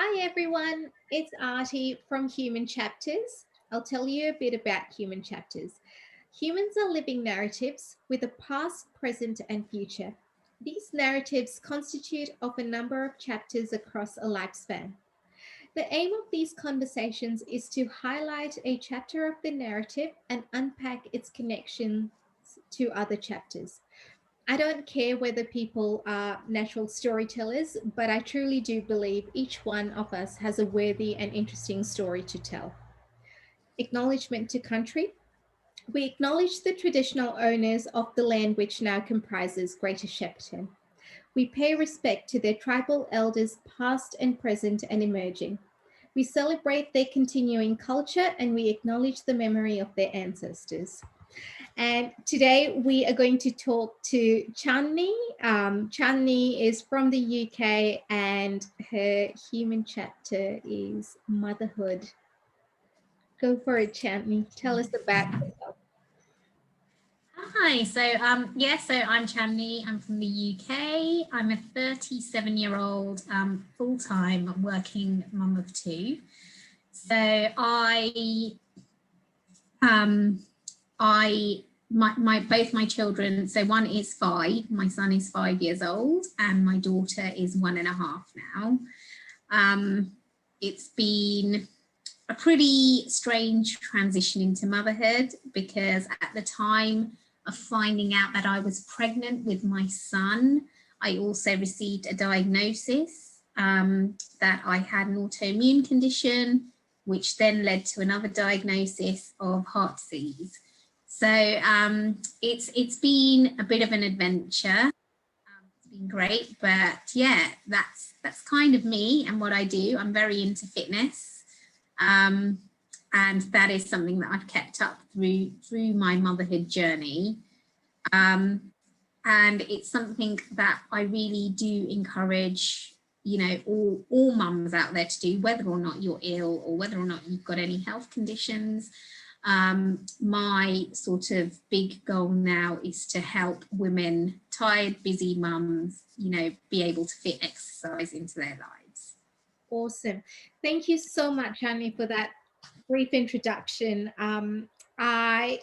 Hi everyone, it's Artie from Human Chapters. I'll tell you a bit about Human Chapters. Humans are living narratives with a past, present, and future. These narratives constitute of a number of chapters across a lifespan. The aim of these conversations is to highlight a chapter of the narrative and unpack its connections to other chapters. I don't care whether people are natural storytellers, but I truly do believe each one of us has a worthy and interesting story to tell. Acknowledgement to country. We acknowledge the traditional owners of the land which now comprises Greater Shepparton. We pay respect to their tribal elders, past and present and emerging. We celebrate their continuing culture and we acknowledge the memory of their ancestors. And today we are going to talk to Chandni. Chandni is from the UK and her human chapter is Motherhood. Go for it, Chandni. Tell us about yourself. Hi, so I'm Chandni. I'm from the UK. I'm a 37-year-old full-time working mum of two. So both my children. So one is 5. My son is 5 years old, and my daughter is 1.5 now. It's been a pretty strange transition into motherhood because at the time of finding out that I was pregnant with my son, I also received a diagnosis that I had an autoimmune condition, which then led to another diagnosis of heart disease. So it's been a bit of an adventure. It's been great, but yeah, that's kind of me and what I do. I'm very into fitness. And that is something that I've kept up through my motherhood journey. And it's something that I really do encourage, all mums out there to do, whether or not you're ill or whether or not you've got any health conditions. My sort of big goal now is to help women, tired, busy mums, be able to fit exercise into their lives. Awesome. Thank you so much, Chandni, for that brief introduction. I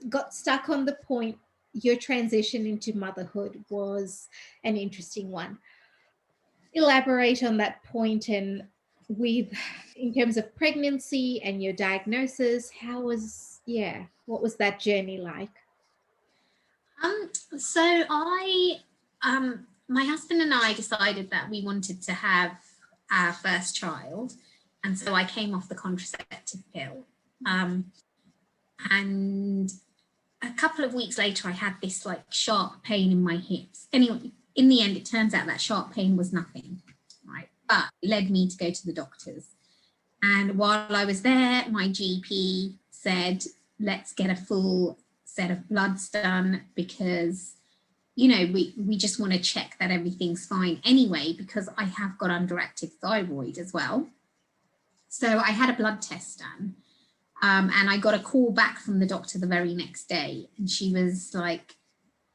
got stuck on the point. Your transition into motherhood was an interesting one. Elaborate on that point and in terms of pregnancy and your diagnosis, what was that journey like? So my husband and I decided that we wanted to have our first child, and so I came off the contraceptive pill. And a couple of weeks later, I had this sharp pain in my hips. Anyway, in the end, it turns out that sharp pain was nothing, right? But it led me to go to the doctors. And while I was there, my GP said, let's get a full set of bloods done because, we just want to check that everything's fine anyway, because I have got underactive thyroid as well. So I had a blood test done. And I got a call back from the doctor the very next day. And she was like,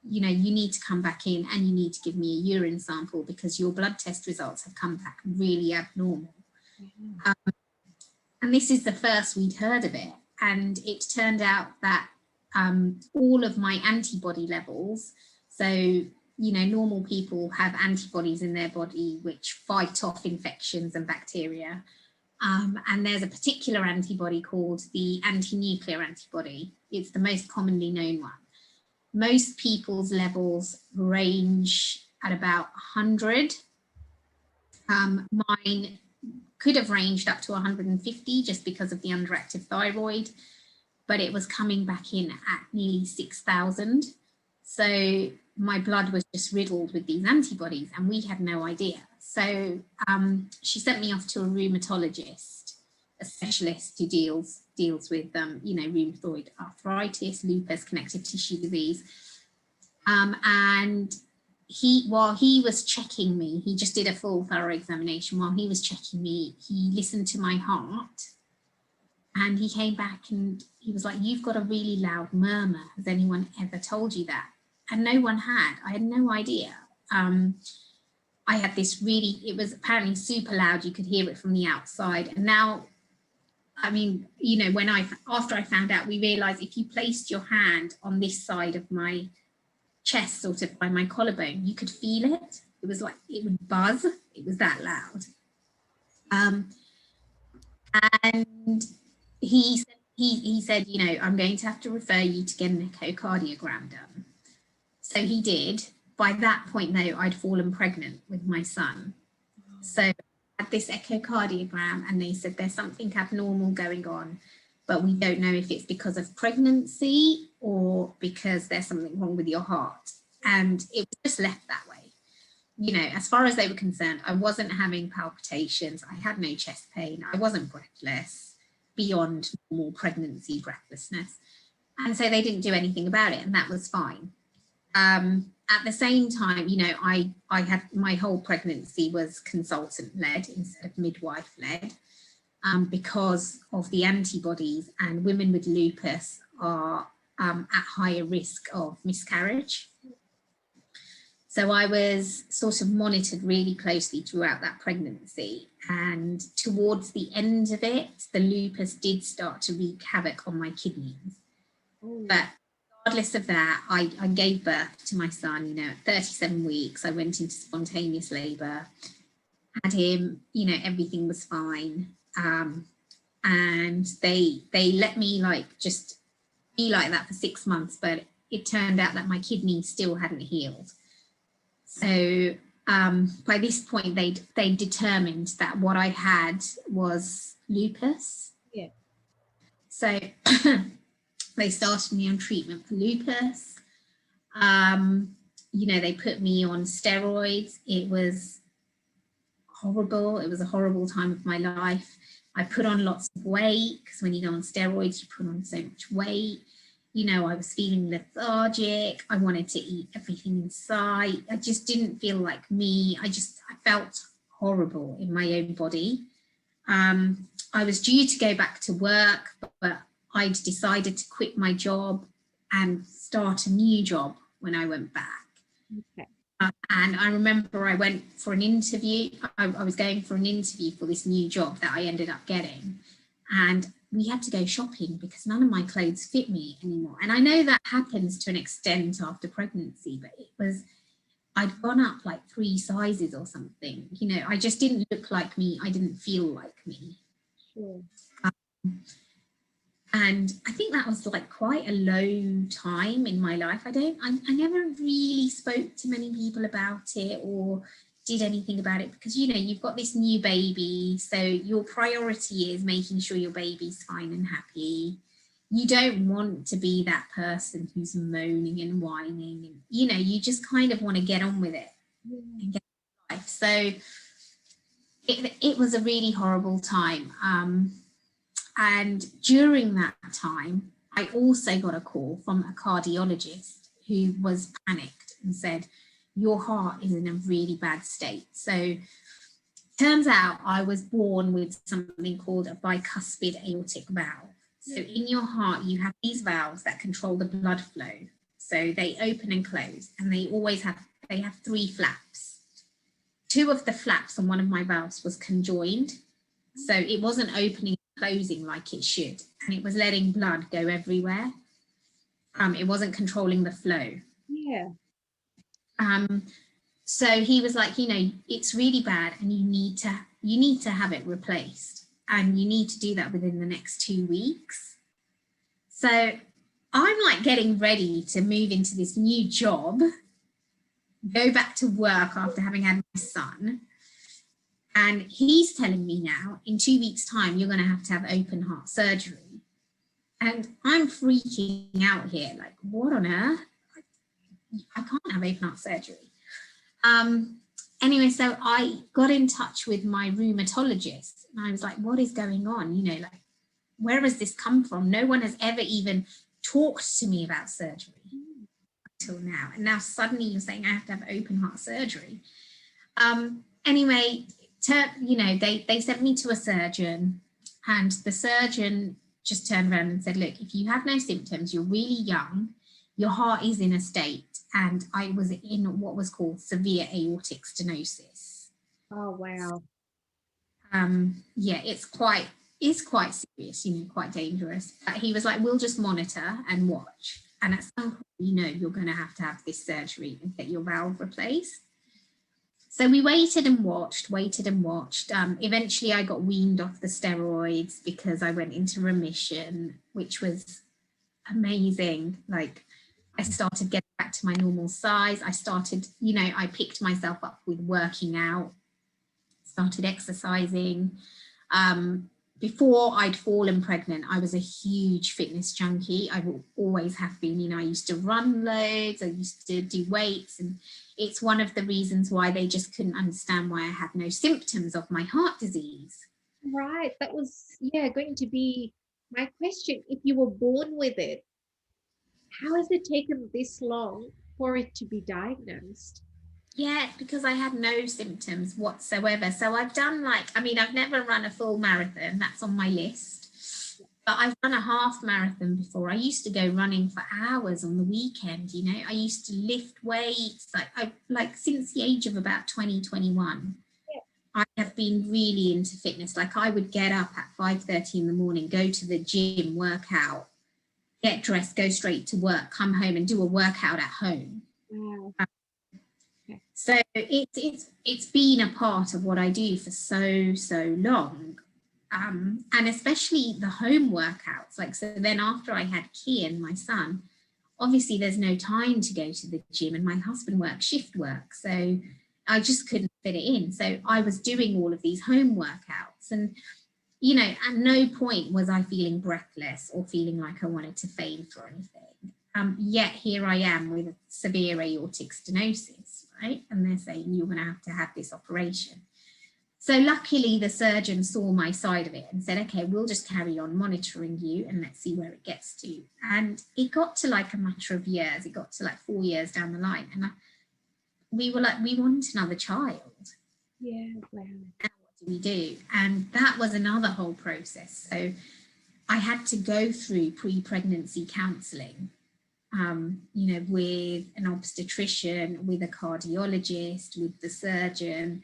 you need to come back in and you need to give me a urine sample because your blood test results have come back really abnormal. Mm-hmm. And this is the first we'd heard of it. And it turned out that all of my antibody levels, so, normal people have antibodies in their body which fight off infections and bacteria. And there's a particular antibody called the anti-nuclear antibody. It's the most commonly known one. Most people's levels range at about 100. Mine could have ranged up to 150 just because of the underactive thyroid, but it was coming back in at nearly 6,000. So my blood was just riddled with these antibodies and we had no idea. So she sent me off to a rheumatologist, a specialist who deals with, rheumatoid arthritis, lupus, connective tissue disease. And while he was checking me, he just did a full thorough examination. While he was checking me, he listened to my heart and he came back and he was like, you've got a really loud murmur. Has anyone ever told you that? And no one had. I had no idea. I had this really, it was apparently super loud. You could hear it from the outside. And now, I mean, you know, after I found out, we realized if you placed your hand on this side of my chest, sort of by my collarbone, you could feel it. It was like, it would buzz. It was that loud. And he said, you know, I'm going to have to refer you to get an echocardiogram done. So he did. By that point, though, I'd fallen pregnant with my son. So I had this echocardiogram and they said there's something abnormal going on, but we don't know if it's because of pregnancy or because there's something wrong with your heart. And it was just left that way. You know, as far as they were concerned, I wasn't having palpitations. I had no chest pain. I wasn't breathless beyond normal pregnancy breathlessness. And so they didn't do anything about it, and that was fine. At the same time, you know, I had, my whole pregnancy was consultant-led instead of midwife-led because of the antibodies, and women with lupus are at higher risk of miscarriage. So I was sort of monitored really closely throughout that pregnancy, and towards the end of it, the lupus did start to wreak havoc on my kidneys. But regardless of that, I gave birth to my son, you know, at 37 weeks. I went into spontaneous labour, had him, you know, everything was fine. And they let me like just be like that for 6 months, but it turned out that my kidney still hadn't healed. So by this point, they determined that what I had was lupus. Yeah. So they started me on treatment for lupus. You know, they put me on steroids. It was horrible. It was a horrible time of my life. I put on lots of weight because when you go on steroids, you put on so much weight. You know, I was feeling lethargic. I wanted to eat everything in sight. I just didn't feel like me. I felt horrible in my own body. I was due to go back to work, but I'd decided to quit my job and start a new job when I went back. Okay. And I remember I went for an interview. I was going for an interview for this new job that I ended up getting. And we had to go shopping because none of my clothes fit me anymore. And I know that happens to an extent after pregnancy, but I'd gone up like 3 sizes or something. You know, I just didn't look like me. I didn't feel like me. Sure. And I think that was like quite a low time in my life. I never really spoke to many people about it or did anything about it because, you know, you've got this new baby. So your priority is making sure your baby's fine and happy. You don't want to be that person who's moaning and whining. And, you know, you just kind of want to get on with it and get on with life. So it was a really horrible time. And during that time, I also got a call from a cardiologist who was panicked and said, your heart is in a really bad state. So turns out I was born with something called a bicuspid aortic valve. So in your heart, you have these valves that control the blood flow. So they open and close, and they have 3 flaps. 2 of the flaps on one of my valves was conjoined. So it wasn't opening and closing like it should. And it was letting blood go everywhere. It wasn't controlling the flow. Yeah. So he was like, you know, it's really bad and you need to have it replaced, and you need to do that within the next 2 weeks. So I'm like getting ready to move into this new job, go back to work after having had my son. And he's telling me now in 2 weeks' time, you're going to have open heart surgery. And I'm freaking out here, like, what on earth? I can't have open heart surgery. Anyway, so I got in touch with my rheumatologist and I was like, what is going on? You know, like, where has this come from? No one has ever even talked to me about surgery until now. And now suddenly you're saying I have to have open heart surgery. Anyway, you know, they sent me to a surgeon, and the surgeon just turned around and said, look, if you have no symptoms, you're really young, your heart is in a state, and I was in what was called severe aortic stenosis. Oh, wow. Yeah, it's quite serious, you know, quite dangerous. But he was like, we'll just monitor and watch. And at some point, you know, you're going to have this surgery and get your valve replaced. So we waited and watched. Eventually, I got weaned off the steroids because I went into remission, which was amazing. Like, I started getting back to my normal size. I started, you know, I picked myself up with working out, started exercising. Before I'd fallen pregnant, I was a huge fitness junkie. I will always have been. You know, I used to run loads, I used to do weights, and it's one of the reasons why they just couldn't understand why I had no symptoms of my heart disease. Right. That was, yeah, going to be my question. If you were born with it, how has it taken this long for it to be diagnosed? Yeah, because I had no symptoms whatsoever. So I've done, like, I mean, I've never run a full marathon. That's on my list. But I've done a half marathon before. I used to go running for hours on the weekend, you know. I used to lift weights. Like since the age of about 2021, Yeah. I have been really into fitness. Like, I would get up at 5:30 in the morning, go to the gym, work out, get dressed, go straight to work, come home and do a workout at home. Wow. So it's been a part of what I do for so long. And especially the home workouts. Like, so then after I had Kian, my son, obviously there's no time to go to the gym, and my husband works shift work. So I just couldn't fit it in. So I was doing all of these home workouts, and, you know, at no point was I feeling breathless or feeling like I wanted to faint or anything. Yet here I am with severe aortic stenosis, right? And they're saying you're going to have this operation. So luckily the surgeon saw my side of it and said, okay, we'll just carry on monitoring you and let's see where it gets to. And it got to like a matter of years. It got to like 4 years down the line. And we were like, we want another child. Yeah, wow. And what do we do? And that was another whole process. So I had to go through pre-pregnancy counselling, you know, with an obstetrician, with a cardiologist, with the surgeon,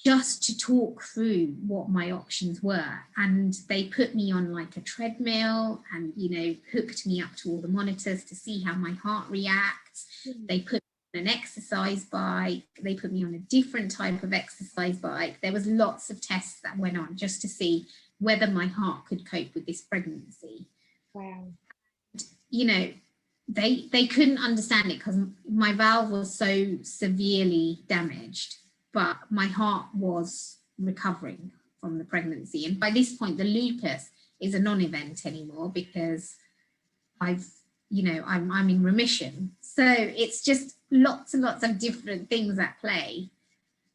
just to talk through what my options were. And they put me on like a treadmill and, you know, hooked me up to all the monitors to see how my heart reacts. They put me on an exercise bike. They put me on a different type of exercise bike. There was lots of tests that went on just to see whether my heart could cope with this pregnancy. Wow. You know, they couldn't understand it because my valve was so severely damaged, but my heart was recovering from the pregnancy. And by this point, the lupus is a non-event anymore because I'm in remission. So it's just lots and lots of different things at play.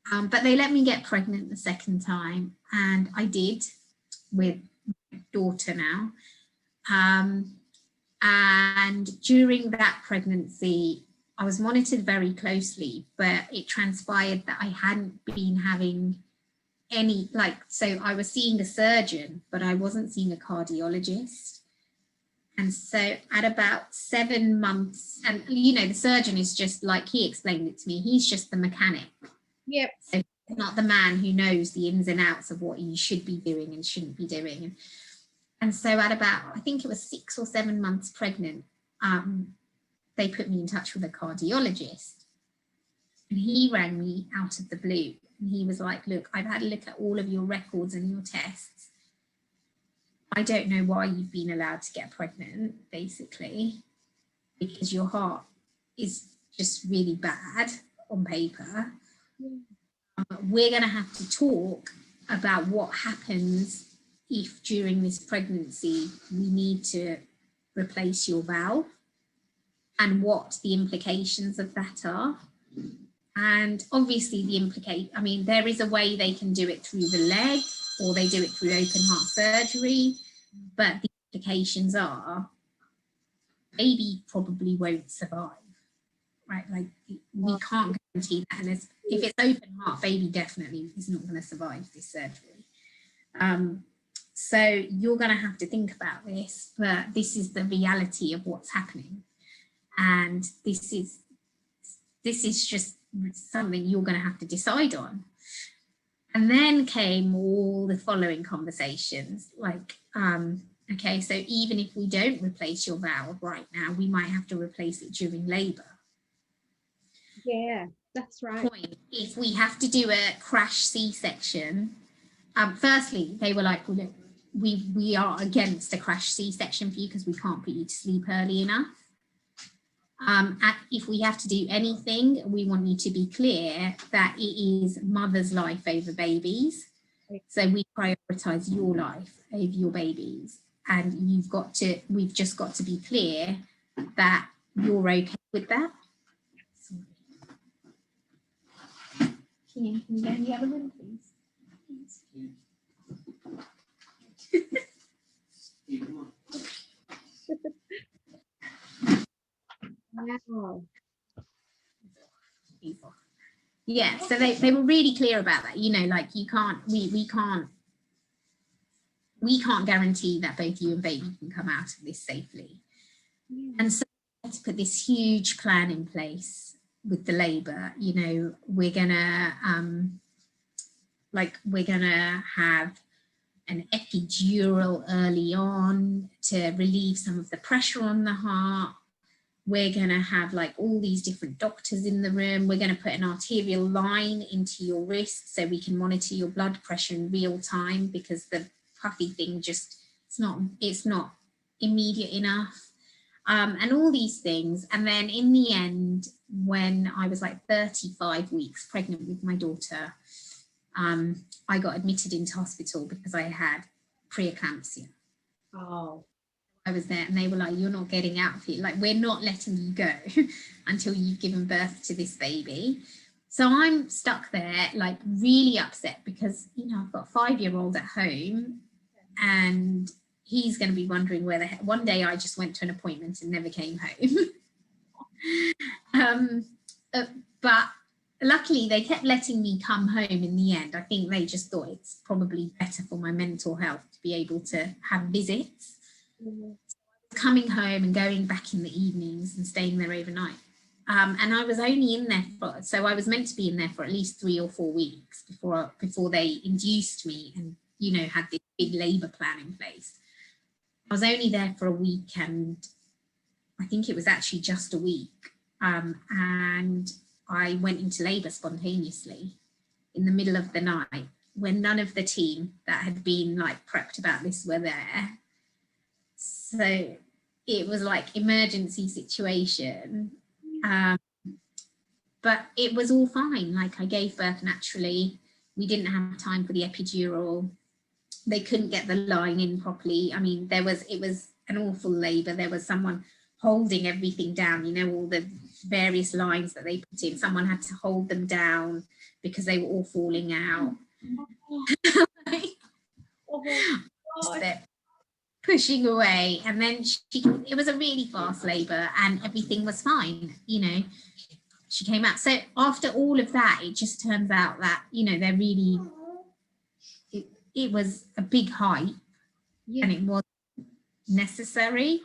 But they let me get pregnant the second time, and I did, with my daughter now. And during that pregnancy, I was monitored very closely, but it transpired that I hadn't been having any, like, so I was seeing a surgeon, but I wasn't seeing a cardiologist. And so at about 7 months, and, you know, the surgeon is just, like he explained it to me, he's just the mechanic. Yep. So he's not the man who knows the ins and outs of what you should be doing and shouldn't be doing. And so at about, I think it was 6 or 7 months pregnant, they put me in touch with a cardiologist. And he rang me out of the blue. And he was like, look, I've had a look at all of your records and your tests. I don't know why you've been allowed to get pregnant, basically, because your heart is just really bad on paper. We're going to have to talk about what happens if during this pregnancy we need to replace your valve and what the implications of that are. And obviously there is a way they can do it through the leg or they do it through open heart surgery, but the implications are baby probably won't survive, right? Like, we can't guarantee that. And if it's open heart, baby definitely is not going to survive this surgery. So you're going to have to think about this, but this is the reality of what's happening. And this is just something you're going to have to decide on. And then came all the following conversations, like, okay, so even if we don't replace your valve right now, we might have to replace it during labour. Yeah, that's right. If we have to do a crash C-section, firstly, they were like, well, look, we are against a crash C-section for you because we can't put you to sleep early enough. If we have to do anything, we want you to be clear that it is mother's life over babies. So we prioritise your life over your babies. And we've just got to be clear that you're okay with that. Sorry. Can you go in the other room, please? Wow. Yeah, so they were really clear about that. You know, like we can't guarantee that both you and baby can come out of this safely. Yeah. And so we had to put this huge plan in place with the labour. You know, we're gonna have an epidural early on to relieve some of the pressure on the heart. We're going to have like all these different doctors in the room. We're going to put an arterial line into your wrist so we can monitor your blood pressure in real time, because the puffy thing it's not immediate enough. And all these things. And then in the end, when I was like 35 weeks pregnant with my daughter, I got admitted into hospital because I had preeclampsia. Oh. I was there and they were like, you're not getting out of here. Like, we're not letting you go until you've given birth to this baby. So I'm stuck there, like really upset because, you know, I've got a 5-year-old at home and he's going to be wondering where the heck. One day I just went to an appointment and never came home. But luckily they kept letting me come home in the end. I think they just thought it's probably better for my mental health to be able to have visits. Mm-hmm. Coming home and going back in the evenings and staying there overnight. And I was only in there so I was meant to be in there for at least 3 or 4 weeks before they induced me and, you know, had this big labour plan in place. I was only there for a week, and I think it was actually just a week. And I went into labour spontaneously in the middle of the night when none of the team that had been like prepped about this were there. So it was like emergency situation. But it was all fine. Like, I gave birth naturally. We didn't have time for the epidural. They couldn't get the line in properly. I mean, it was an awful labour. There was someone holding everything down, you know, all the various lines that they put in. Someone had to hold them down because they were all falling out. Pushing away, and then it was a really fast labour and everything was fine, you know. She came out. So after all of that, it just turns out that, you know, they're really, it was a big hype. Yeah. And it was necessary.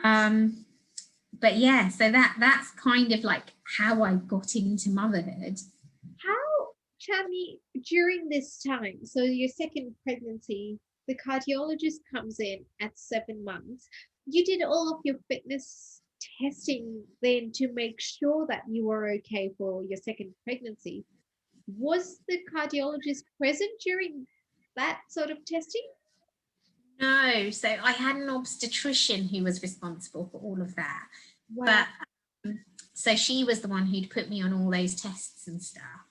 But yeah, so that's kind of like how I got into motherhood. How, Chandni, during this time, so your second pregnancy, the cardiologist comes in at 7 months. You did all of your fitness testing then to make sure that you were okay for your second pregnancy. Was the cardiologist present during that sort of testing? No, so I had an obstetrician who was responsible for all of that. Wow. But so she was the one who'd put me on all those tests and stuff.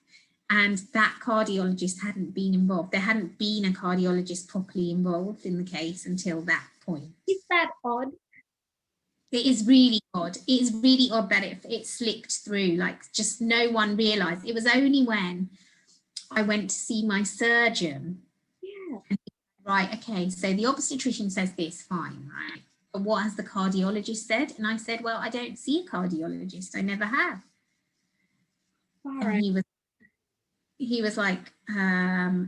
And that cardiologist hadn't been involved. There hadn't been a cardiologist properly involved in the case until that point. Is that odd? It is really odd. It is really odd that it slipped through. Like, just no one realised. It was only when I went to see my surgeon. Yeah. And right, okay, so the obstetrician says this, fine, right? But what has the cardiologist said? And I said, well, I don't see a cardiologist. I never have. All right. And he was like,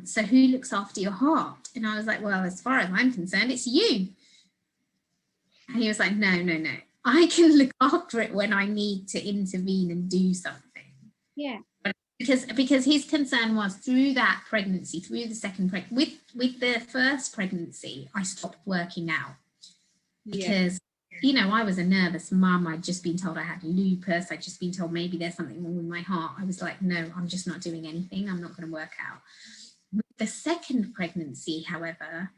so who looks after your heart? And I was like, well, as far as I'm concerned, it's you. And he was like, no. I can look after it when I need to intervene and do something. Yeah. Because his concern was through that pregnancy, through the second with the first pregnancy, I stopped working out because I was a nervous mum. I'd just been told I had lupus. I'd just been told maybe there's something wrong with my heart. I was like, no, I'm just not doing anything. I'm not going to work out. With the second pregnancy, however,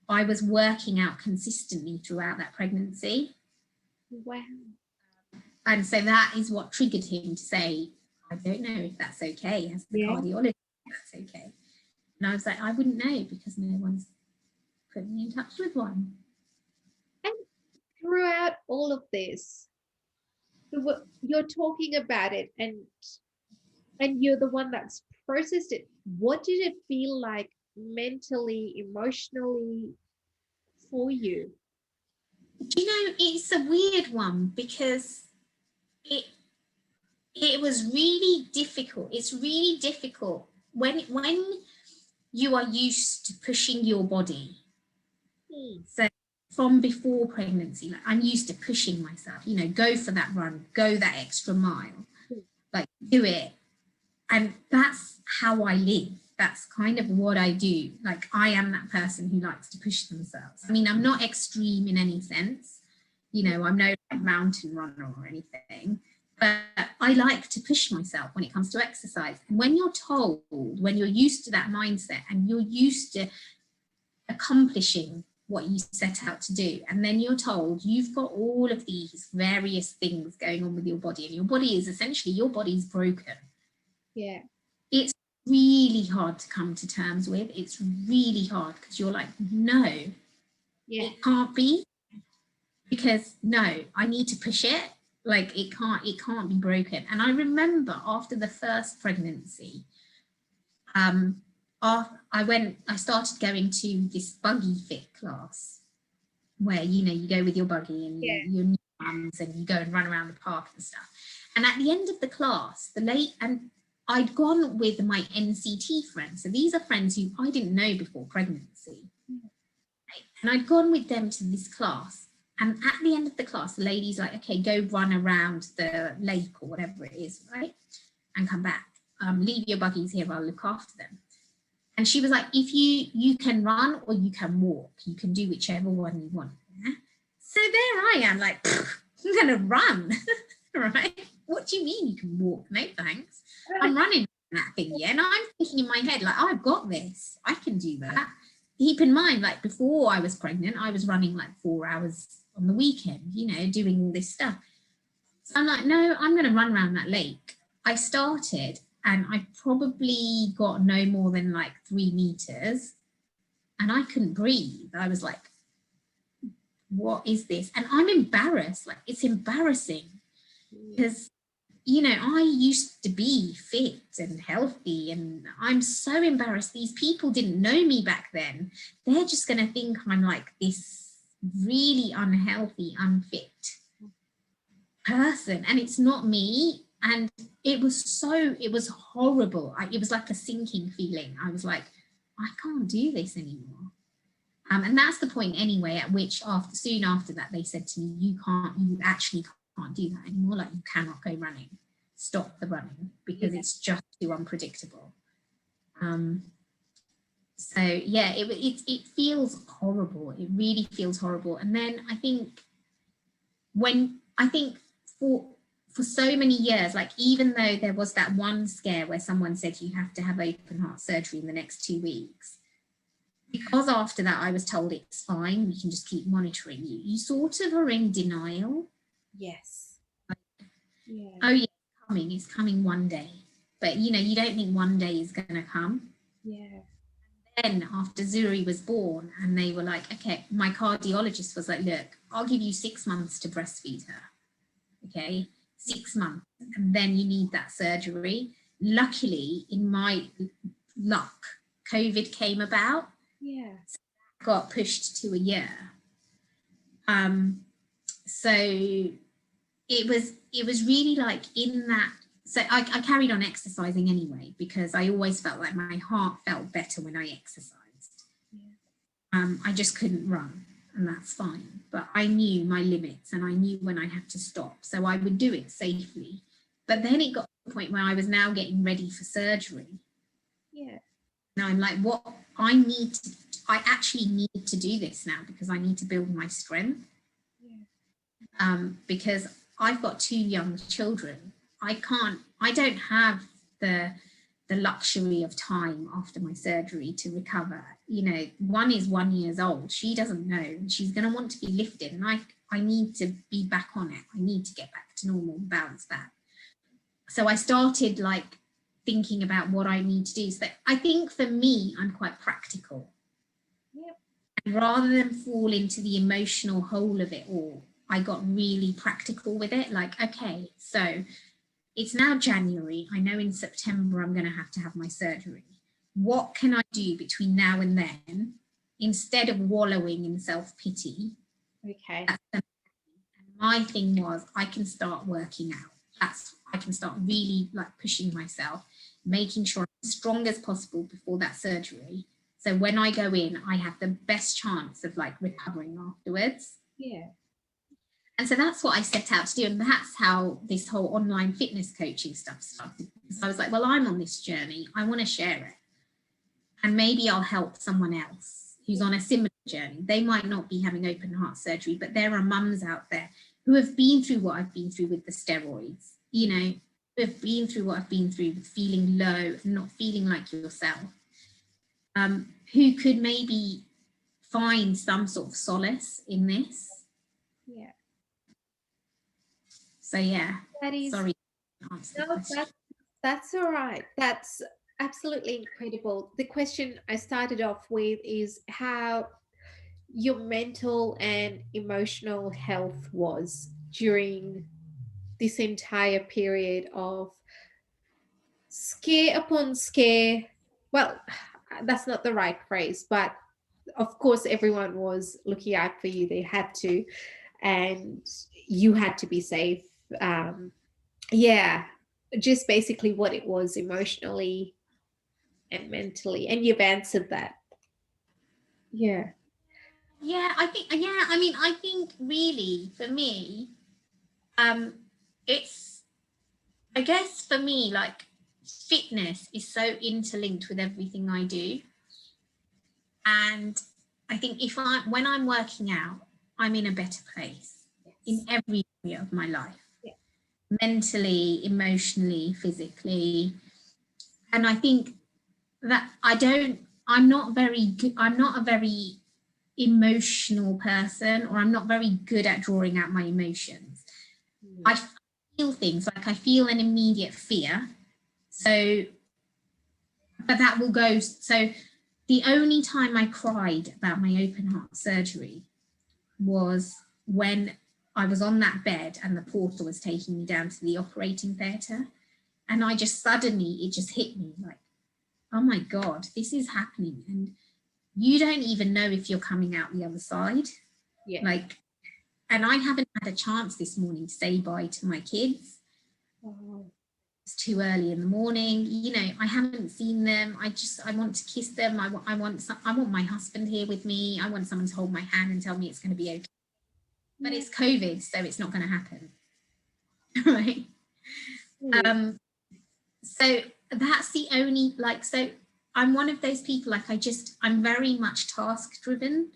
I was working out consistently throughout that pregnancy. Wow. And so that is what triggered him to say, I don't know if that's okay, as the cardiologist, that's okay. And I was like, I wouldn't know because no one's put me in touch with one. And throughout all of this, you're talking about it and you're the one that's processed it. What did it feel like mentally, emotionally for you? It's a weird one because it was really difficult. It's really difficult when you are used to pushing your body. So from before pregnancy, like I'm used to pushing myself, go for that run, go that extra mile, like do it. And that's how I live. That's kind of what I do. Like I am that person who likes to push themselves. I mean, I'm not extreme in any sense. I'm no mountain runner or anything, but I like to push myself when it comes to exercise. And when you're told, when you're used to that mindset and you're used to accomplishing what you set out to do, and then you're told you've got all of these various things going on with your body, and your body is essentially, your body's broken. Yeah. It's really hard to come to terms with. It's really hard because you're like, no, it can't be, because no, I need to push it. Like it can't be broken. And I remember after the first pregnancy, I started going to this buggy fit class where, you go with your buggy and your new mums and you go and run around the park and stuff. And at the end of the class, I'd gone with my NCT friends. So these are friends who I didn't know before pregnancy. Right? And I'd gone with them to this class. And at the end of the class, the lady's like, okay, go run around the lake or whatever it is, right? And come back. Leave your buggies here, I'll look after them. And she was like, if you can run or you can walk, you can do whichever one you want. Yeah? So there I am, like, I'm going to run, right? What do you mean you can walk? No, thanks. I'm running that thing, yeah? And I'm thinking in my head, like, I've got this. I can do that. Keep in mind, like, before I was pregnant, I was running like 4 hours on the weekend, doing all this stuff. So I'm like, no, I'm going to run around that lake. I started and I probably got no more than like 3 meters and I couldn't breathe. I was like, what is this? And I'm embarrassed. Like, it's embarrassing because, I used to be fit and healthy and I'm so embarrassed. These people didn't know me back then. They're just going to think I'm like this really unhealthy, unfit person. And it's not me. And it was horrible. It was like a sinking feeling. I was like, I can't do this anymore. And that's the point anyway, at which soon after that, they said to me, you actually can't do that anymore. Like, you cannot go running. Stop the running because it's just too unpredictable. So yeah, it feels horrible. It really feels horrible. And then I think for so many years, like even though there was that one scare where someone said you have to have open heart surgery in the next 2 weeks, because after that I was told it's fine, we can just keep monitoring you. You sort of are in denial. Yes. Oh yeah, it's coming one day. But you don't think one day is going to come. Yeah. And then after Zuri was born and they were like, okay, my cardiologist was like, look, I'll give you 6 months to breastfeed her. Okay, 6 months, and then you need that surgery. Luckily, in my luck, COVID came about. Yeah. So that got pushed to a year. So it was really like in that. So I carried on exercising anyway because I always felt like my heart felt better when I exercised. Yeah. I just couldn't run. and that's fine. But I knew my limits and I knew when I had to stop. So I would do it safely. But then it got to the point where I was now getting ready for surgery. Yeah. And I'm like, what I actually need to do this now because I need to build my strength. Because I've got 2 young children. I don't have the luxury of time after my surgery to recover. You know, one is 1 year old. She doesn't know, and she's going to want to be lifted. And I need to be back on it. I need to get back to normal, bounce back. So I started like thinking about what I need to do. So I think for me, I'm quite practical. Yep. And rather than fall into the emotional hole of it all, I got really practical with it. Like, okay, so it's now January. I know in September I'm going to have my surgery. What can I do between now and then instead of wallowing in self-pity? Okay. And my thing was, I can start working out. I can start really like pushing myself, making sure I'm as strong as possible before that surgery. So when I go in, I have the best chance of like recovering afterwards. Yeah. And so that's what I set out to do. And that's how this whole online fitness coaching stuff started. So I was like, well, I'm on this journey. I want to share it. And maybe I'll help someone else who's on a similar journey. They might not be having open heart surgery, but there are mums out there who have been through what I've been through with the steroids, you know, who have been through what I've been through with feeling low and not feeling like yourself, who could maybe find some sort of solace in this. Yeah. So yeah, That is, sorry. no, that's all right. That's absolutely incredible. The question I started off with is how your mental and emotional health was during this entire period of scare upon scare. Well, that's not the right phrase, but of course, everyone was looking out for you. They had to, and you had to be safe. Yeah, just basically what it was emotionally and mentally. And you've answered that. Yeah. Yeah, I think really for me, it's, I guess for me, like fitness is so interlinked with everything I do. And I think when I'm working out, I'm in a better place in every area of my life, mentally, emotionally, physically. And I think that I'm not a very emotional person, or I'm not very good at drawing out my emotions. I feel things, like I feel an immediate fear. So, but that will go. So the only time I cried about my open heart surgery was when I was on that bed and the porter was taking me down to the operating theatre. And I just suddenly, it just hit me like, oh my God, this is happening. And you don't even know if you're coming out the other side. Yeah. Like, and I haven't had a chance this morning to say bye to my kids. Oh. It's too early in the morning. You know, I haven't seen them. I want to kiss them. I want my husband here with me. I want someone to hold my hand and tell me it's going to be okay. But it's COVID, so it's not going to happen. Right. So that's the only, like, so I'm one of those people, like I'm very much task driven.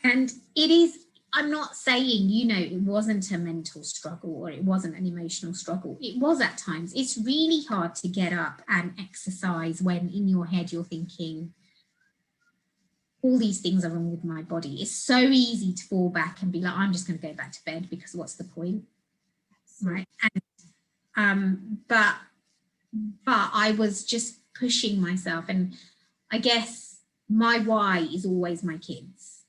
And it is, I'm not saying, you know, it wasn't a mental struggle or it wasn't an emotional struggle. It was at times. It's really hard to get up and exercise when in your head you're thinking, all these things are wrong with my body. It's so easy to fall back and be like, I'm just going to go back to bed because what's the point? Right. And, but I was just pushing myself. And I guess my why is always my kids.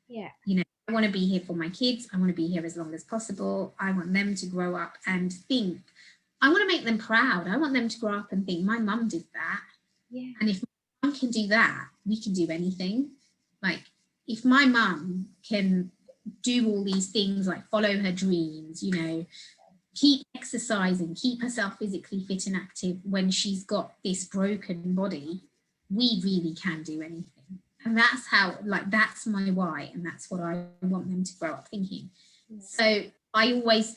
Yeah. You know, I want to be here for my kids. I want to be here as long as possible. I want them to grow up and think, I want to make them proud. I want them to grow up and think, my mum did that. Yeah. And if my mum can do that, we can do anything. Like, if my mum can do all these things, like follow her dreams, you know, keep exercising, keep herself physically fit and active when she's got this broken body, we really can do anything. And that's how, like, that's my why, and that's what I want them to grow up thinking. So I always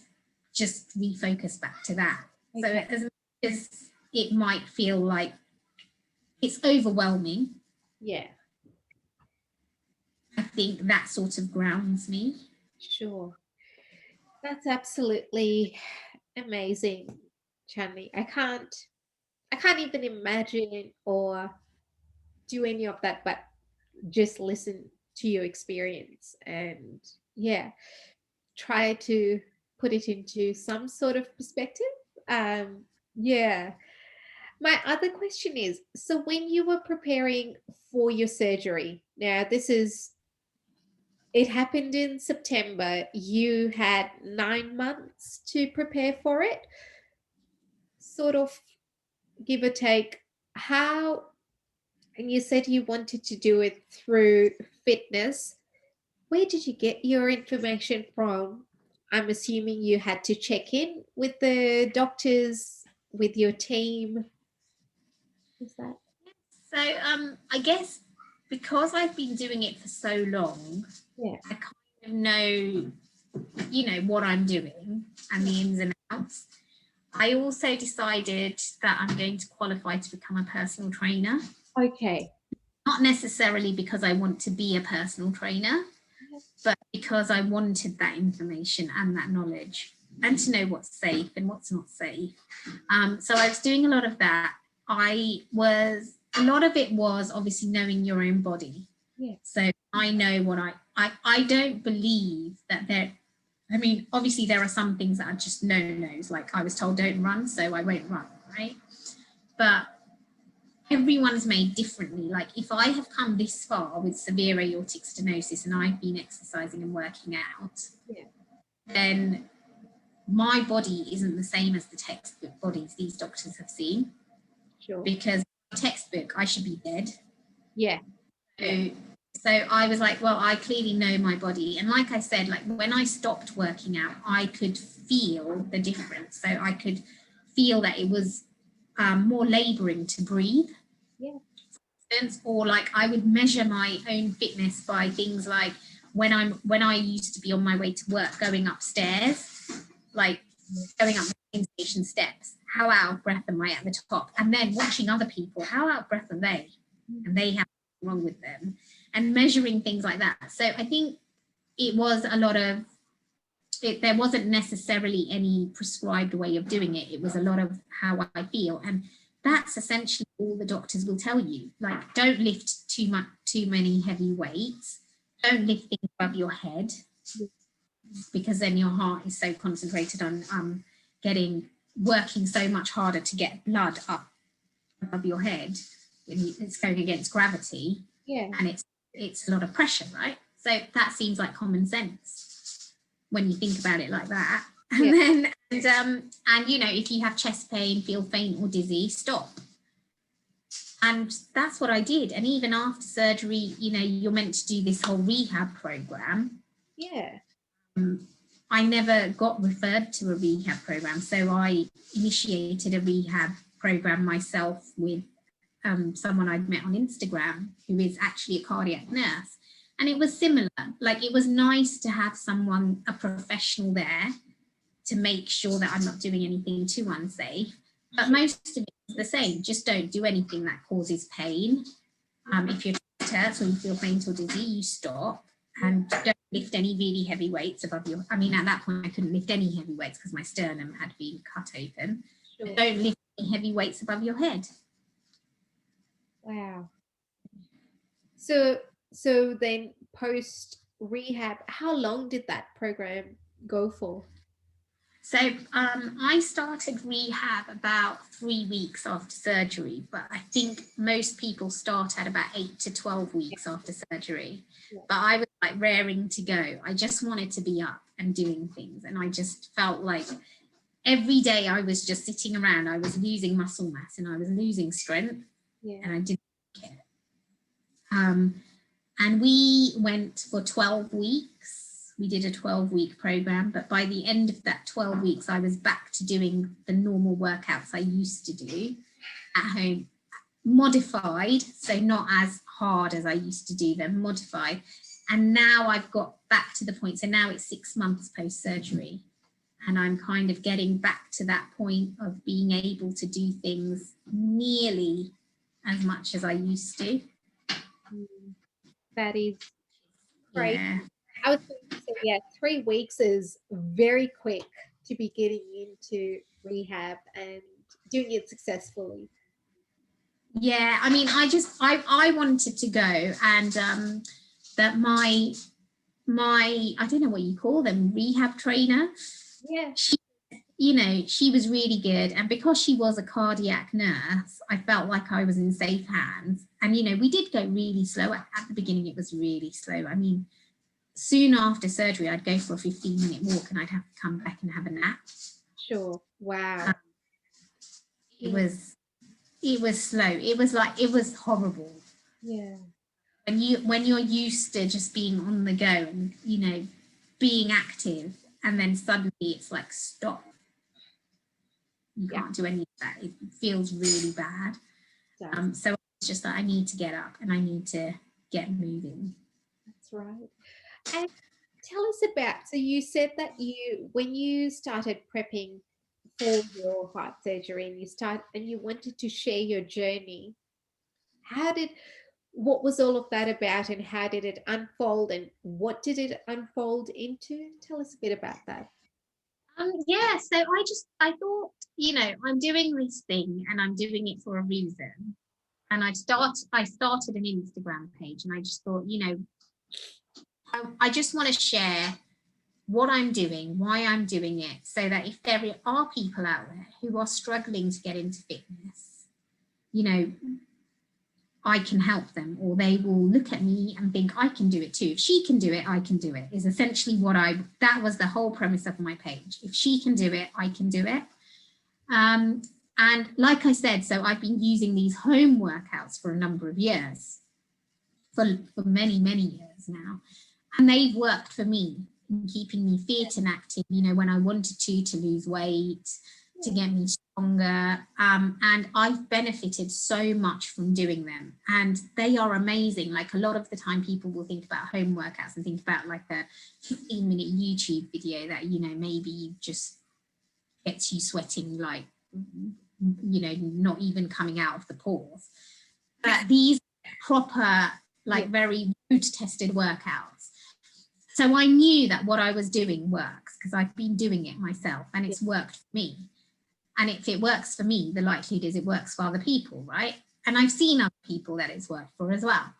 just refocus back to that. So as much as it might feel like it's overwhelming, I think that sort of grounds me. Sure. That's absolutely amazing, Chandni. I can't even imagine or do any of that, but just listen to your experience and try to put it into some sort of perspective. Um, yeah. My other question is, so when you were preparing for your surgery, now it happened in September. You had 9 months to prepare for it, sort of give or take. How, and you said you wanted to do it through fitness. Where did you get your information from? I'm assuming you had to check in with the doctors, with your team. Is that? So I guess because I've been doing it for so long, Yeah. I kind of know, what I'm doing and the ins and outs. I also decided that I'm going to qualify to become a personal trainer. Okay. Not necessarily because I want to be a personal trainer, but because I wanted that information and that knowledge and to know what's safe and what's not safe. So I was doing a lot of that. A lot of it was obviously knowing your own body. Yeah. So I know what I don't believe that obviously there are some things that are just no-nos, like I was told don't run, so I won't run, right? But everyone's made differently. Like if I have come this far with severe aortic stenosis and I've been exercising and working out, then my body isn't the same as the textbook bodies these doctors have seen. Sure. Because textbook, I should be dead. Yeah. So I was like, well, I clearly know my body. And like I said, like when I stopped working out, I could feel the difference. So I could feel that it was more laboring to breathe. Yeah. Or like I would measure my own fitness by things like when I used to be on my way to work, going upstairs, like going up the train station steps, how out of breath am I at the top? And then watching other people, how out of breath are they? And they have something wrong with them, and measuring things like that. So I think it was a lot of it, there wasn't necessarily any prescribed way of doing it. It was a lot of how I feel. And that's essentially all the doctors will tell you. Like, don't lift too many heavy weights. Don't lift things above your head, because then your heart is so concentrated on working so much harder to get blood up above your head. It's going against gravity, and it's a lot of pressure, right? So that seems like common sense when you think about it like that. And then if you have chest pain, feel faint or dizzy, stop. And that's what I did. And even after surgery, you're meant to do this whole rehab program. I never got referred to a rehab program, so I initiated a rehab program myself with someone I'd met on Instagram, who is actually a cardiac nurse. And it was similar. Like, it was nice to have someone, a professional there, to make sure that I'm not doing anything too unsafe. But most of it is the same. Just don't do anything that causes pain. If your chest hurts or you feel faint or dizzy, you stop. And don't lift any really heavy weights above your... I mean, at that point, I couldn't lift any heavy weights because my sternum had been cut open. Sure. Don't lift any heavy weights above your head. Wow. So then post rehab, how long did that program go for? So I started rehab about 3 weeks after surgery, but I think most people start at about 8 to 12 weeks after surgery. But I was like raring to go. I just wanted to be up and doing things. And I just felt like every day I was just sitting around, I was losing muscle mass and I was losing strength, and I didn't care. And we went for 12 weeks. We did a 12-week program, but by the end of that 12 weeks, I was back to doing the normal workouts I used to do at home modified, so not as hard as I used to do them, modified. And now I've got back to the point, so now it's 6 months post-surgery, and I'm kind of getting back to that point of being able to do things nearly as much as I used to. That is great. Yeah. I was going to say, yeah, 3 weeks is very quick to be getting into rehab and doing it successfully. Yeah, I mean, I wanted to go, and that my I don't know what you call them, rehab trainer. Yeah. She was really good, and because she was a cardiac nurse, I felt like I was in safe hands. And we did go really slow at the beginning. It was really slow. I mean, soon after surgery, I'd go for a 15-minute walk, and I'd have to come back and have a nap. Sure. Wow. It was slow. It was horrible. Yeah. When you're used to just being on the go and being active, and then suddenly it's like, stop. You can't do any of that. It feels really bad. So it's just that I need to get up and I need to get moving. That's right. And tell us about, so you said that when you started prepping for your heart surgery and you wanted to share your journey, what was all of that about, and how did it unfold, and what did it unfold into? Tell us a bit about that. Yeah, so I thought, I'm doing this thing and I'm doing it for a reason. And I started an Instagram page, and I just thought, I just want to share what I'm doing, why I'm doing it, so that if there are people out there who are struggling to get into fitness, I can help them, or they will look at me and think I can do it too. If she can do it, I can do it, is essentially that was the whole premise of my page. If she can do it, I can do it. And like I said, so I've been using these home workouts for a number of years, for many, many years now. And they've worked for me in keeping me fit and active, when I wanted to lose weight, to get me stronger. And I've benefited so much from doing them. And they are amazing. Like, a lot of the time people will think about home workouts and think about like a 15-minute YouTube video that, maybe just gets you sweating, like, not even coming out of the pores. But these proper, like, very root-tested workouts. So I knew that what I was doing works, because I've been doing it myself, and it's worked for me. And if it works for me, the likelihood is it works for other people, right? And I've seen other people that it's worked for as well.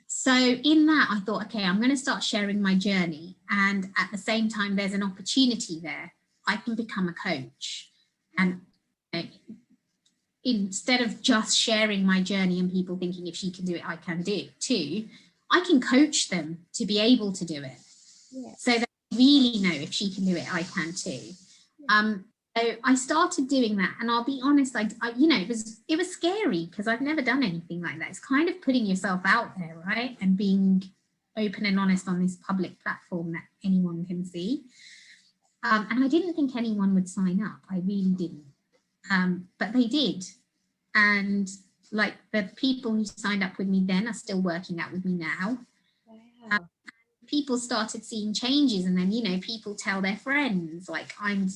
So in that, I thought, okay, I'm going to start sharing my journey. And at the same time, there's an opportunity there. I can become a coach. And instead of just sharing my journey and people thinking if she can do it, I can do it too, I can coach them to be able to do it. So that they really know if she can do it, I can too. So I started doing that, and I'll be honest, it was scary, because I've never done anything like that. It's kind of putting yourself out there, right? And being open and honest on this public platform that anyone can see. And I didn't think anyone would sign up. I really didn't. But they did. And like, the people who signed up with me then are still working out with me now. Wow. People started seeing changes, and then, people tell their friends, like, I'm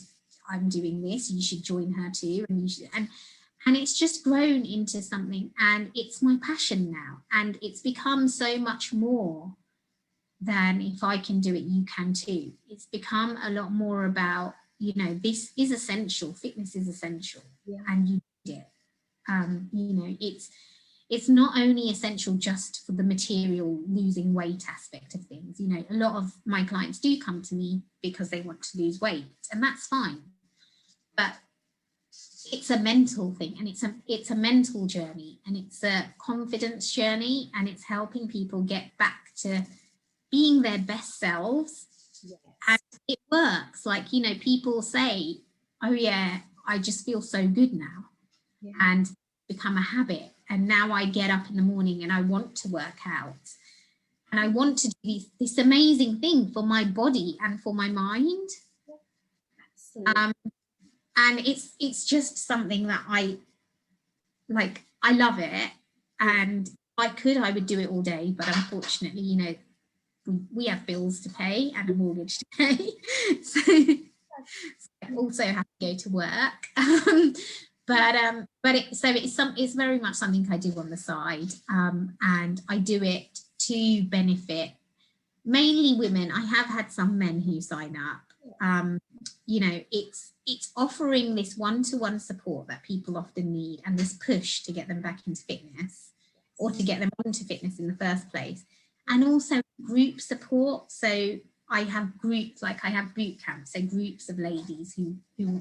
doing this, you should join her too. And it's just grown into something, and it's my passion now. And it's become so much more than if I can do it, you can too. It's become a lot more about, this is essential. Fitness is essential, and you need it. It's not only essential just for the material losing weight aspect of things. A lot of my clients do come to me because they want to lose weight, and that's fine. But it's a mental thing, and it's a mental journey, and it's a confidence journey, and it's helping people get back to being their best selves. And it works. Like, people say, oh yeah, I just feel so good now. And become a habit. And now I get up in the morning and I want to work out, and I want to do this amazing thing for my body and for my mind. And it's just something that I like, I love it, and if I could, I would do it all day, but unfortunately, you know, we have bills to pay and a mortgage to pay, so I also have to go to work. But it's very much something I do on the side, and I do it to benefit mainly women. I have had some men who sign up. You know, it's offering this one-to-one support that people often need, and this push to get them back into fitness, or to get them onto fitness in the first place, and also group support. So I have groups, like I have boot camps, so groups of ladies who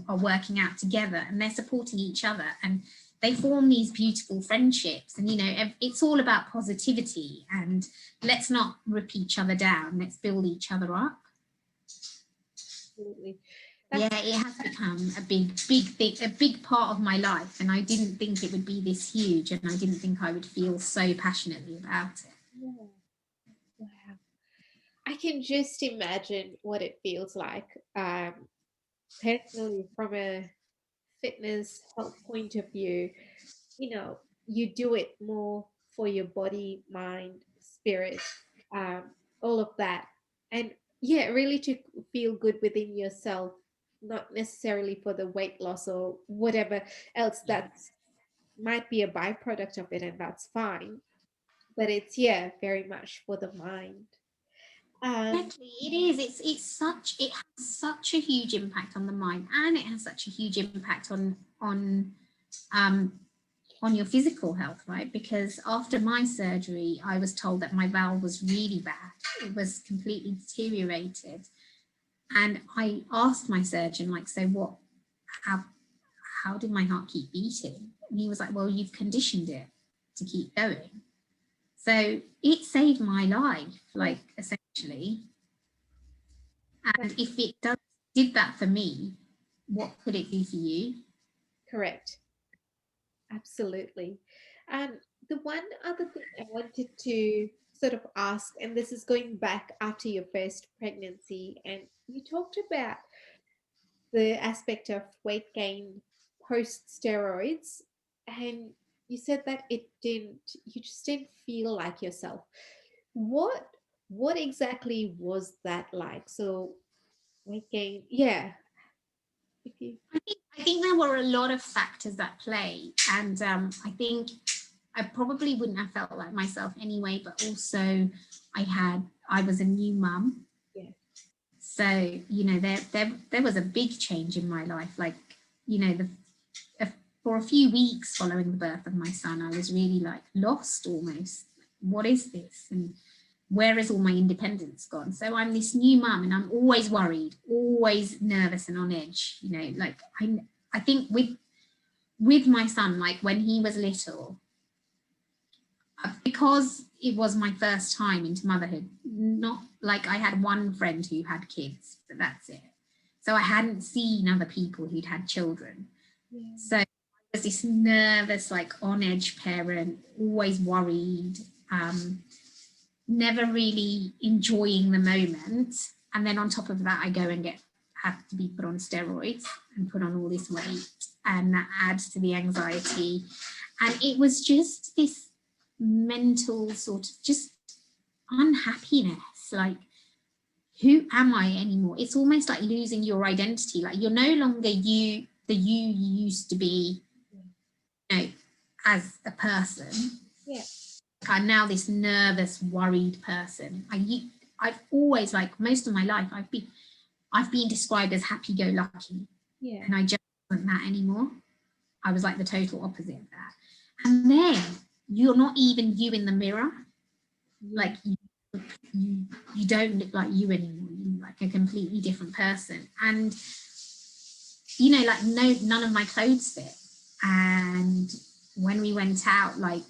are working out together, and they're supporting each other, and they form these beautiful friendships. And, you know, it's all about positivity, and let's not rip each other down. Let's build each other up. Absolutely. Yeah, it has become a big thing, a big part of my life. And I didn't think it would be this huge, and I didn't think I would feel so passionately about it. Yeah. Wow. I can just imagine what it feels like. Personally, from a fitness health point of view, you know, you do it more for your body, mind, spirit, um, all of that. And yeah, really to feel good within yourself, not necessarily for the weight loss or whatever else that might be a byproduct of it, and that's fine. But it's, yeah, very much for the mind. Exactly, it is. It has such a huge impact on the mind, and it has such a huge impact um, on your physical health, right? Because after my surgery, I was told that my valve was really bad. It was completely deteriorated. And I asked my surgeon, like, so what, how did my heart keep beating? And he was like, well, you've conditioned it to keep going. So it saved my life, like, essentially. And if it did that for me, what could it do for you? Correct. Absolutely. And the one other thing I wanted to sort of ask, and this is going back after your first pregnancy, and you talked about the aspect of weight gain post steroids, and you said that you just didn't feel like yourself. What what exactly was that like? So weight gain, yeah. If you I think there were a lot of factors at play, and I think I probably wouldn't have felt like myself anyway. But also, I was a new mum, yeah. so you know there was a big change in my life. Like, you know, for a few weeks following the birth of my son, I was really like lost almost. What is this? And where is all my independence gone? So I'm this new mum, and I'm always worried, always nervous and on edge. You know, like I think with my son, like when he was little, because it was my first time into motherhood, not like I had one friend who had kids, but that's it. So I hadn't seen other people who'd had children. Yeah. So I was this nervous, like on edge parent, always worried, never really enjoying the moment. And then on top of that, I go and have to be put on steroids and put on all this weight, and that adds to the anxiety. And it was just this mental sort of just unhappiness, like, who am I anymore? It's almost like losing your identity. Like, you're no longer you used to be, you know, as a person. Yeah. I'm now this nervous, worried person. I've always, like most of my life, I've been described as happy-go-lucky, Yeah. and I just wasn't that anymore. I was like the total opposite of that. And then you're not even you in the mirror. Like you don't look like you anymore. You look like a completely different person. And you know, like none of my clothes fit. And when we went out, like,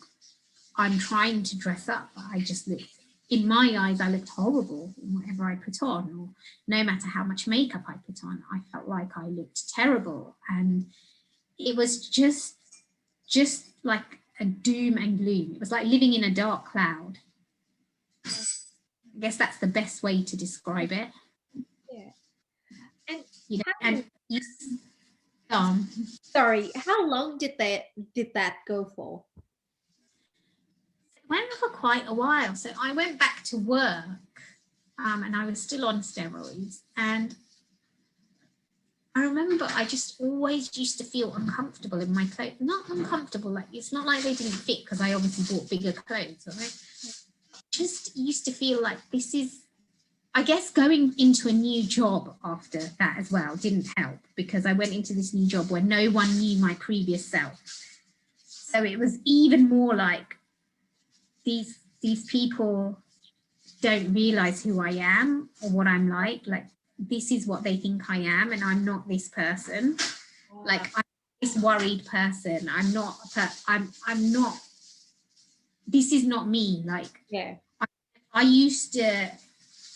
I'm trying to dress up, but I just looked, in my eyes, I looked horrible in whatever I put on, or no matter how much makeup I put on, I felt like I looked terrible. And it was just like a doom and gloom. It was like living in a dark cloud. I guess that's the best way to describe it. Yeah. And You know, how and Sorry, how long did that go for? It went for quite a while. So I went back to work, and I was still on steroids. And I remember I just always used to feel uncomfortable in my clothes. Not uncomfortable, like it's not like they didn't fit because I obviously bought bigger clothes, right? Just used to feel like this is, I guess going into a new job after that as well didn't help, because I went into this new job where no one knew my previous self. So it was even more like these people don't realize who I am or what I'm like this is what they think I am, and I'm not this person. Wow. Like I'm this worried person. I'm not this is not me. Like yeah, I used to,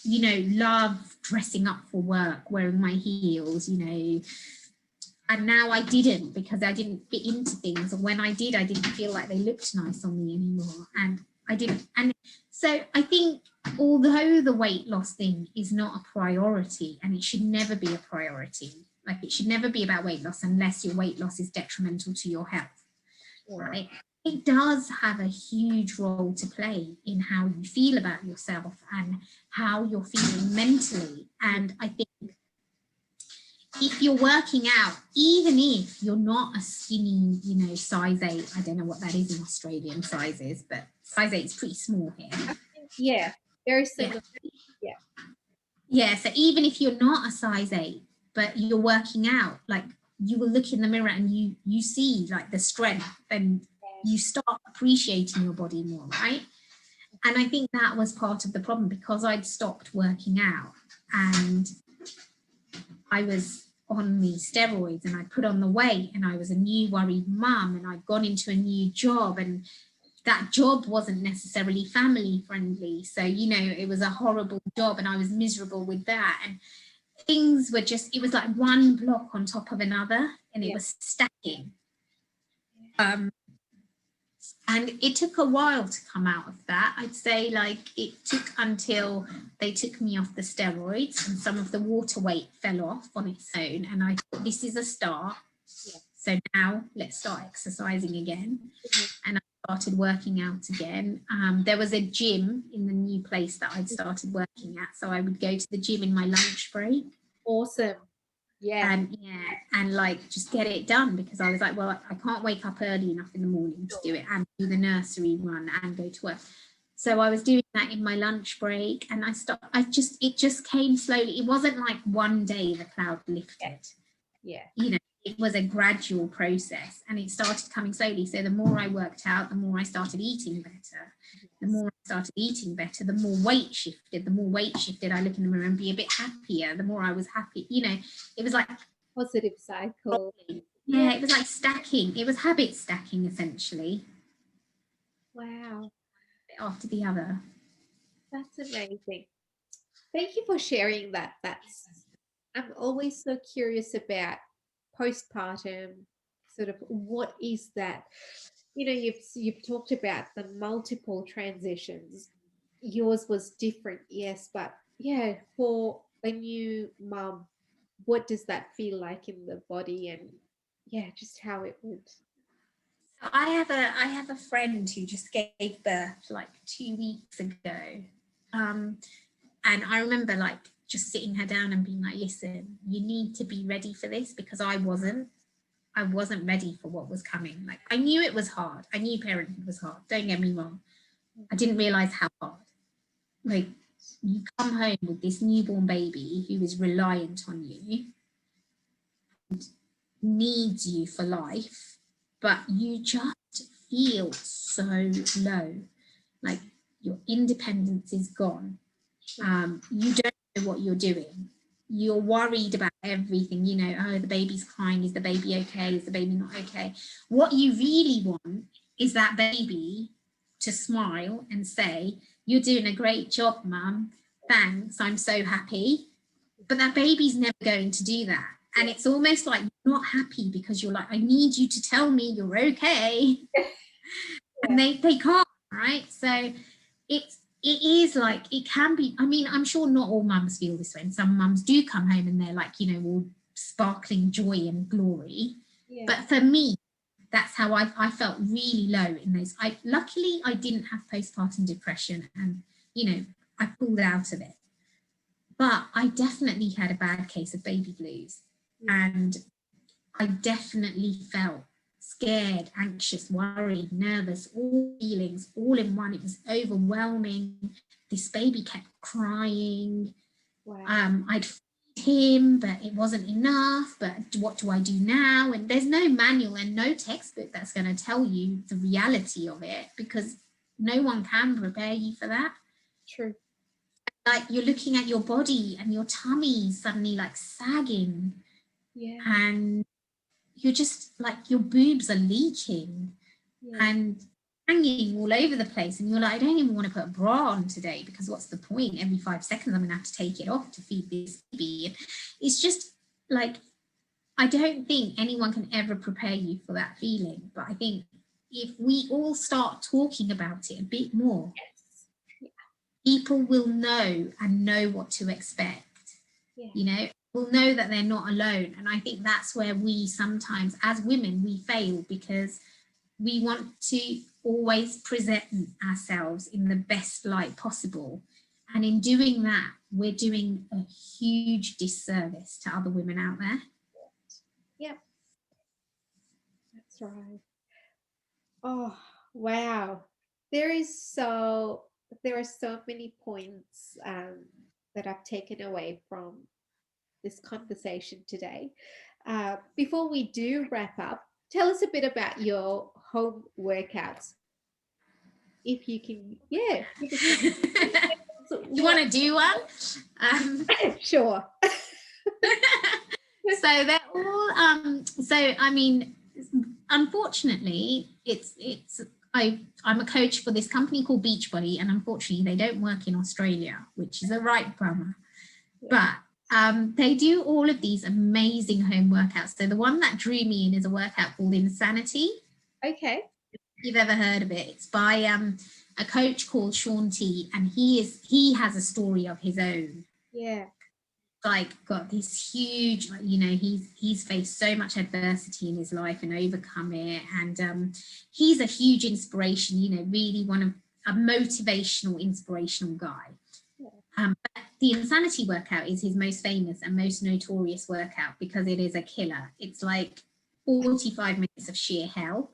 you know, love dressing up for work, wearing my heels, you know, and now I didn't, because I didn't fit into things. And when I did, I didn't feel like they looked nice on me anymore. And I didn't. And so I think, although the weight loss thing is not a priority, and it should never be a priority, like it should never be about weight loss unless your weight loss is detrimental to your health, right? It does have a huge role to play in how you feel about yourself and how you're feeling mentally. And I think if you're working out, even if you're not a skinny, you know, size 8, I don't know what that is in Australian sizes, but size 8 is pretty small here. Yeah, very similar. Yeah, so even if you're not a size 8, but you're working out, like you will look in the mirror and you see like the strength, and you start appreciating your body more, right? And I think that was part of the problem, because I'd stopped working out and I was on these steroids and I put on the weight, and I was a new worried mum, and I'd gone into a new job, and that job wasn't necessarily family friendly. So, you know, it was a horrible job and I was miserable with that. And things were just, it was like one block on top of another, and it was stacking. And it took a while to come out of that. I'd say like it took until they took me off the steroids and some of the water weight fell off on its own. And I thought, this is a start. Yeah. So now let's start exercising again. Mm-hmm. And I started working out again. There was a gym in the new place that I'd started working at. So I would go to the gym in my lunch break. Awesome. Yeah. And like just get it done, because I was like, well, I can't wake up early enough in the morning to do it and do the nursery run and go to work. So I was doing that in my lunch break, and it just came slowly. It wasn't like one day the cloud lifted. Yeah. You know, it was a gradual process, and it started coming slowly. So the more I worked out, the more I started eating better. The more I started eating better, the more weight shifted. The more weight shifted, I look in the mirror and be a bit happier. The more I was happy, you know, it was like positive cycle. Yeah, it was like stacking. It was habit stacking, essentially. Wow. After the other. That's amazing. Thank you for sharing that. I'm always so curious about postpartum, sort of what is that? You know, you've talked about the multiple transitions. Yours was different, yes, but yeah, for a new mum, what does that feel like in the body, and yeah, just how it would. I have a friend who just gave birth like 2 weeks ago, and I remember like just sitting her down and being like, listen, you need to be ready for this, because I wasn't ready for what was coming. Like I knew it was hard. I knew parenting was hard. Don't get me wrong. I didn't realize how hard. Like you come home with this newborn baby who is reliant on you and needs you for life, but you just feel so low. Like your independence is gone. You don't know what you're doing. You're worried about everything, you know, oh, the baby's crying, is the baby okay, is the baby not okay? What you really want is that baby to smile and say, you're doing a great job, mum, thanks, I'm so happy. But that baby's never going to do that. And it's almost like you're not happy because you're like, I need you to tell me you're okay. And they can't, right? So it is like, it can be, I mean, I'm sure not all mums feel this way, and some mums do come home and they're like, you know, well, sparkling joy and glory. Yeah. But for me, that's how I felt really low in those. Luckily I didn't have postpartum depression, and I pulled out of it. But I definitely had a bad case of baby blues, and I definitely felt scared, anxious, worried, nervous, all feelings all in one. It was overwhelming. This baby kept crying. Wow. I'd feed him, but it wasn't enough. But what do I do now? And there's no manual and no textbook that's going to tell you the reality of it, because no one can prepare you for that. True. Like, you're looking at your body and your tummy suddenly like sagging. Yeah. And you're just like, your boobs are leaking and hanging all over the place, and you're like, I don't even want to put a bra on today, because what's the point? Every 5 seconds I'm gonna have to take it off to feed this baby. And it's just like, I don't think anyone can ever prepare you for that feeling. But I think if we all start talking about it a bit more, people will know and know what to expect. Will know that they're not alone. And I think that's where we sometimes, as women, we fail, because we want to always present ourselves in the best light possible. And in doing that, we're doing a huge disservice to other women out there. Yeah, that's right. Oh, wow. There are so many points that I've taken away from this conversation today. Before we do wrap up, tell us a bit about your home workouts. If you can, You want to do one? Sure. So they're all I mean, unfortunately, I'm a coach for this company called Beachbody, and unfortunately they don't work in Australia, which is a right bummer. But they do all of these amazing home workouts. So the one that drew me in is a workout called Insanity. Okay. If you've ever heard of it, it's by a coach called Chandni, and he has a story of his own. Yeah. Like, got this huge, he's faced so much adversity in his life and overcome it. And he's a huge inspiration, really a motivational, inspirational guy. But the Insanity workout is his most famous and most notorious workout, because it is a killer. It's like 45 minutes of sheer hell.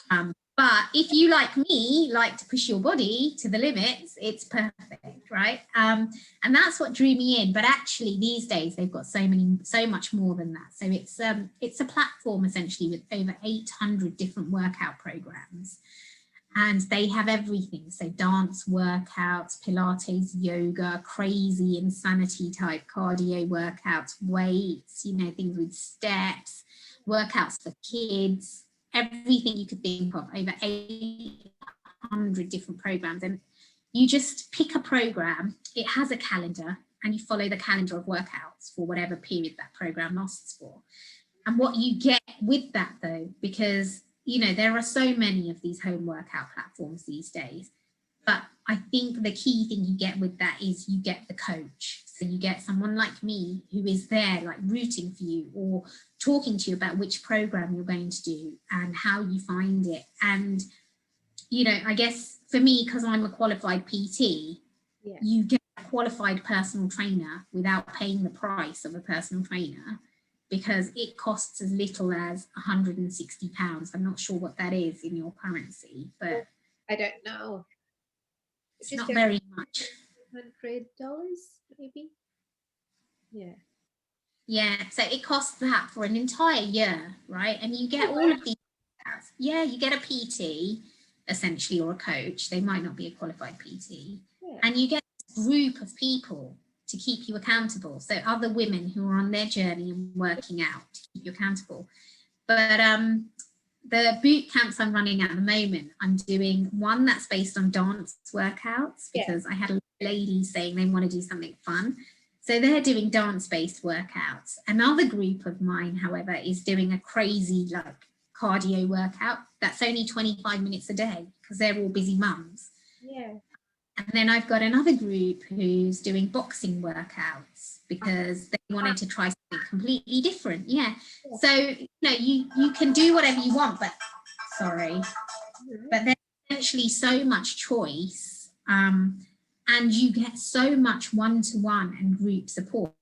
But if you, like me, like to push your body to the limits, it's perfect, right? And that's what drew me in. But actually, these days they've got so much more than that. So it's a platform essentially with over 800 different workout programs, and they have everything. So dance workouts, Pilates, yoga, crazy insanity type cardio workouts, weights, things with steps, workouts for kids. Everything you could think of, over 800 different programs. And you just pick a program, it has a calendar, and you follow the calendar of workouts for whatever period that program lasts for. And what you get with that, though, because there are so many of these home workout platforms these days, but I think the key thing you get with that is you get the coach. So you get someone like me who is there, like, rooting for you or talking to you about which program you're going to do and how you find it. And, I guess for me, because I'm a qualified PT, you get a qualified personal trainer without paying the price of a personal trainer, because it costs as little as £160. I'm not sure what that is in your currency, but I don't know. It's not very much. $100 maybe. Yeah, so it costs that for an entire year, right? And you get all of these. Yeah, you get a PT essentially, or a coach. They might not be a qualified PT, and you get a group of people to keep you accountable. So other women who are on their journey and working out to keep you accountable. But the boot camps I'm running at the moment, I'm doing one that's based on dance workouts, because I had a lady saying they want to do something fun. So they're doing dance-based workouts. Another group of mine, however, is doing a crazy cardio workout that's only 25 minutes a day, because they're all busy mums. Yeah. And then I've got another group who's doing boxing workouts because they wanted to try something completely different. Yeah. So, you can do whatever you want, but there's essentially so much choice. And you get so much one-to-one and group support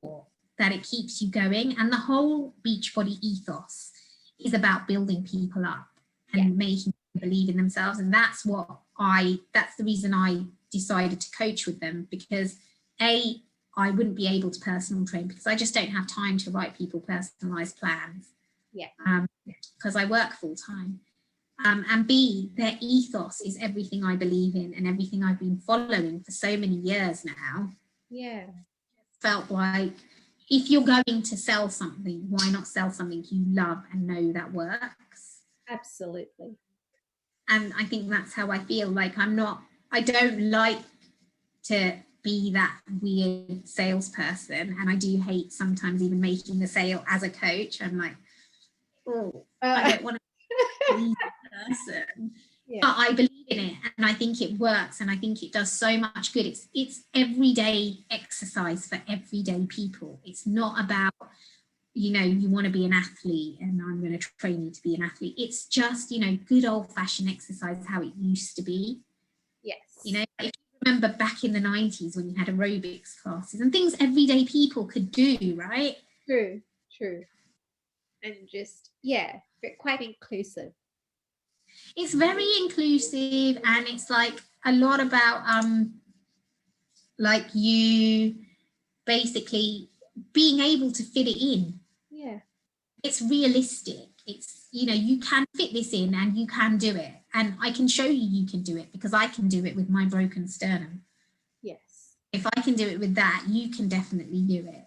that it keeps you going. And the whole Beachbody ethos is about building people up and making them believe in themselves. And that's the reason I decided to coach with them, because I wouldn't be able to personal train because I just don't have time to write people personalized plans. Because I work full time. And B, their ethos is everything I believe in and everything I've been following for so many years now. Yeah. Felt like if you're going to sell something, why not sell something you love and know that works? Absolutely. And I think that's how I feel. Like I don't like to be that weird salesperson. And I do hate sometimes even making the sale as a coach. I'm like, I don't want to be that person. But I believe in it and I think it works and I think it does so much good. It's everyday exercise for everyday people. It's not about, you want to be an athlete and I'm going to train you to be an athlete. It's just, good old fashioned exercise, how it used to be. Yes. If you remember back in the 90s when you had aerobics classes and things everyday people could do, right? True. And just, quite inclusive. It's very inclusive and it's like a lot about like you basically being able to fit it in. Yeah. It's realistic. It's, you can fit this in and you can do it. And I can show you can do it because I can do it with my broken sternum. Yes. If I can do it with that, you can definitely do it.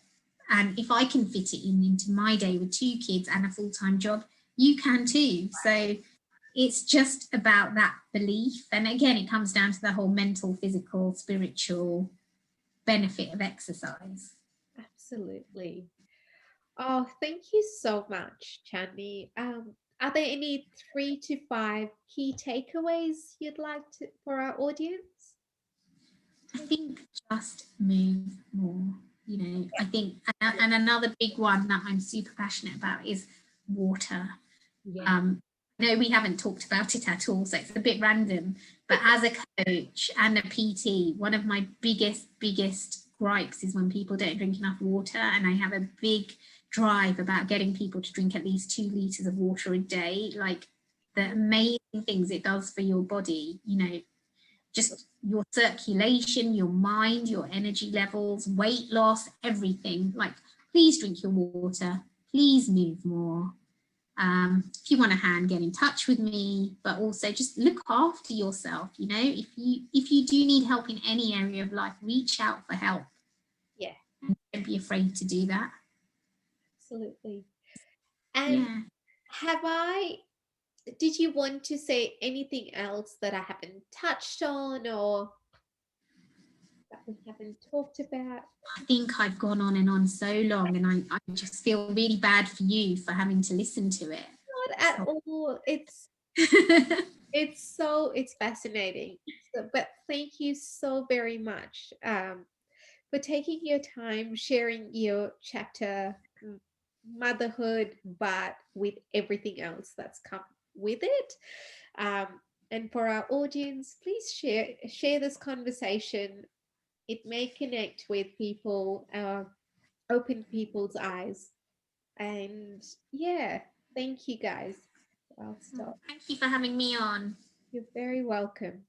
And if I can fit it into my day with 2 kids and a full-time job, you can too. So it's just about that belief. And again, it comes down to the whole mental, physical, spiritual benefit of exercise. Absolutely. Oh, thank you so much, Chandni. Are there any 3 to 5 key takeaways you'd like to for our audience? I think just move more. I think, and another big one that I'm super passionate about is water. No, we haven't talked about it at all, so it's a bit random. But as a coach and a PT, one of my biggest gripes is when people don't drink enough water, and I have a big drive about getting people to drink at least 2 liters of water a day. Like the amazing things it does for your body, just your circulation, your mind, your energy levels, weight loss, everything. Like, please drink your water, please move more. If you want a hand, get in touch with me, but also just look after yourself. If you do need help in any area of life, reach out for help. Yeah. And don't be afraid to do that. Absolutely. And did you want to say anything else that I haven't touched on or that we haven't talked about? I think I've gone on and on so long, and I just feel really bad for you for having to listen to it. Not at all. It's fascinating. But thank you so very much for taking your time, sharing your chapter, motherhood, but with everything else that's come with it. And for our audience, please share this conversation. It may connect with people, open people's eyes. And thank you guys. I'll stop. Thank you for having me on. You're very welcome.